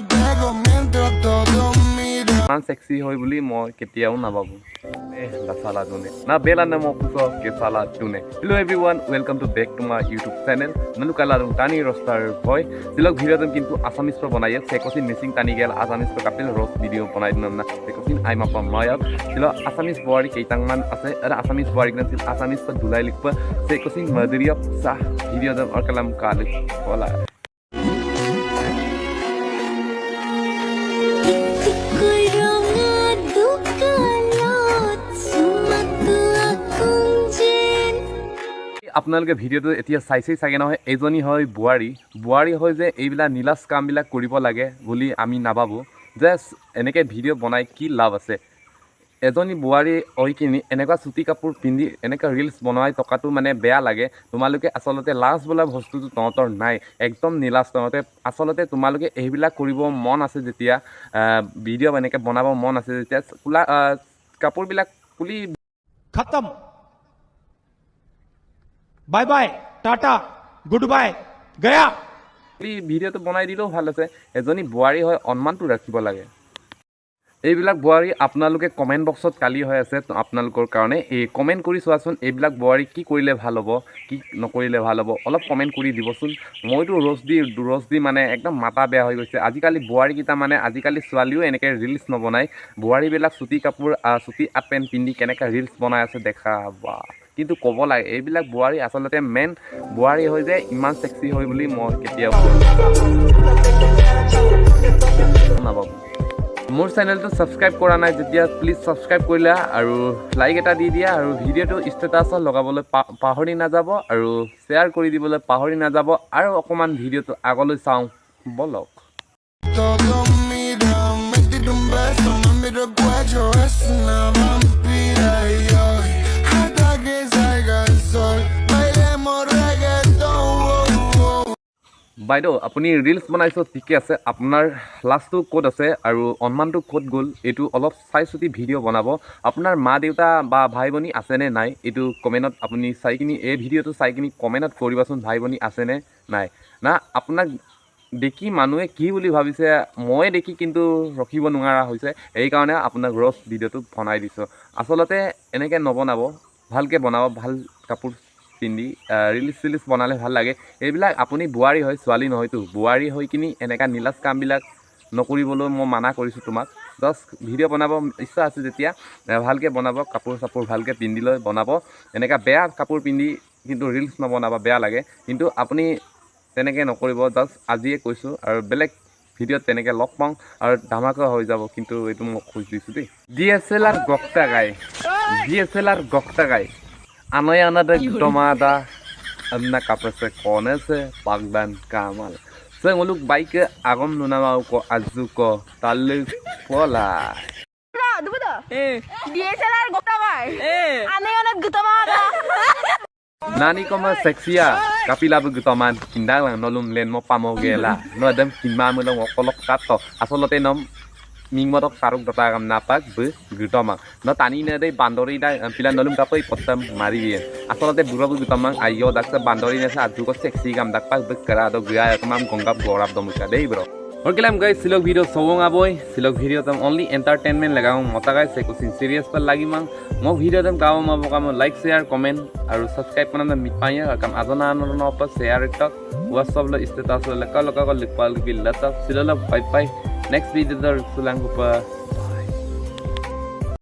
me pego mientras todos miran. Man sexy hoy buli mo ketiau na babu. La sala dune. Na bela na mo puso ke sala dune. Hello everyone, welcome to back to my YouTube channel. Nanu kala dum tani roster boy. Silok video dum kintu Assamese pro banai sekosin missing tani gel Assamese pro kapil roast video banai dum na sekosin ai ma pam mayak. Silok Assamese boy keitang man ase ara Assamese boy gnan sil Assamese pa dulai likpa sekosin madriya sa video dum or kalam kalik wala. আপোনালোকে ভিডিওটো এতিয়া চাইছেই চাগে নহয় এজনী হয় বোৱাৰী হয় যে এইবিলা নীলাজ কামবিলাক কৰিব লাগে বুলি আমি নাভাবোঁ যে এনেকৈ ভিডিঅ' বনাই কি লাভ আছে এজনী বোৱাৰী হৈ কিনি এনেকুৱা চুটি কাপোৰ পিন্ধি এনেকুৱা ৰিলছ বনাই টকাটো মানে বেয়া লাগে তোমালোকে আচলতে লাজ বোলা বস্তুটো তহঁতৰ নাই একদম নীলাজ তহঁতে আচলতে তোমালোকে এইবিলাক কৰিব মন আছে যেতিয়া ভিডিঅ' এনেকৈ বনাব মন আছে যেতিয়া কাপোৰবিলাক খুলি खत्म bye bye tata good bye गया ভিডিঅ'টো বনাই দিলেও ভাল আছে এজনী বোৱাৰী হয় সন্মানটো ৰাখিব লাগে এইবিলাক বোৱাৰী আপোনালোকে কমেণ্ট বক্সত কালি হৈ আছে আপোনালোকৰ কাৰণে এই কমেণ্ট কৰি চোৱাচোন এইবিলাক বোৱাৰী কি কৰিলে ভাল হ'ব কি নকৰিলে ভাল হ'ব অলপ কমেণ্ট কৰি দিবচোন মইতো ৰ'জ দি মানে একদম মাথা বেয়া হৈ গৈছে আজিকালি বোৱাৰীকেইটা মানে আজিকালি ছোৱালীও এনেকৈ ৰিলছ নবনায় বোৱাৰীবিলাক চুটি কাপোৰ চুটি আপ পেণ্ট পিন্ধি কেনেকৈ ৰিলছ বনাই আছে দেখা বা কিন্তু ক'ব লাগে এইবিলাক বোৱাৰী আচলতে মেইন বোৱাৰী হৈ যে ইমান সেক্সি হয় বুলি মই কেতিয়াও নাভাবোঁ মোৰ চেনেলটো ছাবস্ক্ৰাইব কৰা নাই যেতিয়া প্লিজ ছাবস্ক্ৰাইব কৰিলা আৰু লাইক এটা দি দিয়া আৰু ভিডিঅ'টো ষ্টেটাছত লগাবলৈ পাহৰি নাযাব আৰু শ্বেয়াৰ কৰি দিবলৈ পাহৰি নাযাব আৰু অকণমান ভিডিঅ'টো আগলৈ চাওঁ বলক Todos miran, me tiro un beso, me miro el cuello, es una vampira y hoy, hasta que salga el sol, bailemos reggaeton, oh, oh. বাইদেউ আপুনি ৰিলছ বনাইছে ঠিকে আছে আপোনাৰ লাজটো ক'ত আছে আৰু সন্মানটো ক'ত গ'ল এইটো অলপ চাই চিতি ভিডিঅ' বনাব আপোনাৰ মা দেউতা বা ভাই ভনী আছেনে নাই এইটো কমেণ্টত আপুনি চাই কিনি এই ভিডিঅ'টো চাই কিনি কমেণ্টত কৰিবাচোন ভাই ভনী আছেনে নাই না আপোনাক দেখি মানুহে কি বুলি ভাবিছে মই দেখি কিন্তু ৰখিব নোৱাৰা হৈছে এইকাৰণে আপোনাক ৰ'ষ্ট ভিডিঅ'টো বনাই দিছোঁ আচলতে এনেকৈ নবনাব ভালকৈ বনাব ভাল কাপোৰ পিন্ধি ৰিলছ বনালে ভাল লাগে এইবিলাক আপুনি বোৱাৰী হয় ছোৱালী নহয়তো বোৱাৰী হৈ কিনি এনেকুৱা নীলাজ কামবিলাক নকৰিবলৈ মই মানা কৰিছোঁ তোমাক জাষ্ট ভিডিঅ' বনাব ইচ্ছা আছে যেতিয়া ভালকৈ বনাব কাপোৰ চাপোৰ ভালকৈ পিন্ধি লৈ বনাব এনেকুৱা বেয়া কাপোৰ পিন্ধি কিন্তু ৰিলছ নবনাব বেয়া লাগে কিন্তু আপুনি তেনেকৈ নকৰিব জাষ্ট আজিয়ে কৈছোঁ আৰু বেলেগ ভিডিঅ'ত তেনেকৈ লগ পাওঁ আৰু ধামাকা হৈ যাব কিন্তু এইটো মই খোজ দিছোঁ দেই DSLR গক্তা গাই Anoy-ana tomada na kapase konese pagdan kamal. Sa nguluk baike agom nunamaw ko azuko taluk pola. Duda. DSLR gokta kai. Anoy-ana gutamada. Nani ko ma seksiya kapila bu gutaman kindang lang nolum len mo pamogela. No adam kinma mo lang okolok kato. Asolote nom mingmotok saruk datagam napak be gutamang no tani na dei bandori da pila nolum kapoi potam mari dia asolate burabu gutamang ayo daksa bandori na sa aju ko sexy gam dakpak be kara do gaya kamam gongap gorap domuka dei bro और Callum guys सिलोग video सोवंग आबोय सिलोग video तम only entertainment लगाऊ मता guys से कुछ serious पर लागी मांग मो video तम गाव मा बका मो लाइक शेयर कमेंट और सब्सक्राइब करना मिट पाइया कम आजना न पर शेयर तक व्हाट्सएप ल स्टेटस ल लका लिखपाल बिल तक सिलो बाय बाय नेक्स्ट वीडियो दर सुलांग पर